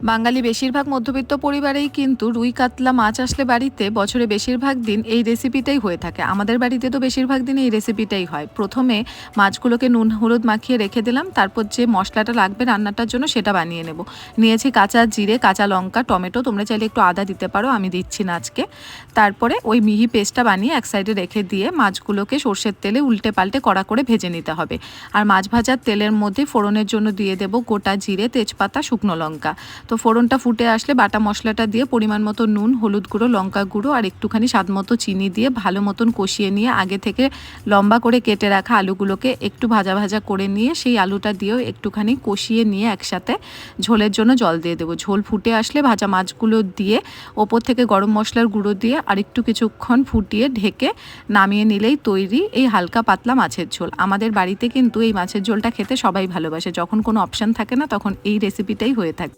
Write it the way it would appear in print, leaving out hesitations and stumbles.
বাঙালি বেশিরভাগ মধ্যবিত্ত পরিবারেই কিন্তু রুই কাতলা মাছ আসলে বাড়িতে বছরে বেশিরভাগ দিন এই রেসিপিটাই হয়ে থাকে। আমাদের বাড়িতে তো বেশিরভাগ দিন এই রেসিপিটাই হয়। প্রথমে মাছগুলোকে নুন হলুদ মাখিয়ে রেখে দিলাম, তারপর যে মশলাটা লাগবে রান্নাটার জন্য সেটা বানিয়ে নেব। নিয়েছি কাঁচা জিরে, কাঁচা লঙ্কা, টমেটো, তোমরা চাইলে একটু আদা দিতে পারো, আমি দিচ্ছি না আজকে। তারপরে ওই মিহি পেস্টটা বানিয়ে এক সাইডে রেখে দিয়ে মাছগুলোকে সর্ষের তেলে উল্টে পাল্টে কড়া করে ভেজে নিতে হবে। আর মাছ ভাজার তেলের মধ্যে ফোড়নের জন্য দিয়ে দেব গোটা জিরে, তেজপাতা, শুকনো লঙ্কা। তো ফোড়নটা ফুটে আসলে বাটা মশলাটা দিয়ে পরিমাণ মতো নুন, হলুদ গুঁড়ো, লঙ্কা গুঁড়ো আর একটুখানি স্বাদ মতো চিনি দিয়ে ভালো মতন কষিয়ে নিয়ে আগে থেকে লম্বা করে কেটে রাখা আলুগুলোকে একটু ভাজা ভাজা করে নিয়ে সেই আলুটা দিয়েও একটুখানি কষিয়ে নিয়ে একসাথে ঝোলের জন্য জল দিয়ে দেবো। ঝোল ফুটে আসলে ভাজা মাছগুলো দিয়ে ওপর থেকে গরম মশলার গুঁড়ো দিয়ে আর একটু কিছুক্ষণ ফুটিয়ে ঢেকে নামিয়ে নিলেই তৈরি এই হালকা পাতলা মাছের ঝোল। আমাদের বাড়িতে কিন্তু এই মাছের ঝোলটা খেতে সবাই ভালোবাসে। যখন কোনো অপশান থাকে না তখন এই রেসিপিটাই হয়ে থাকে।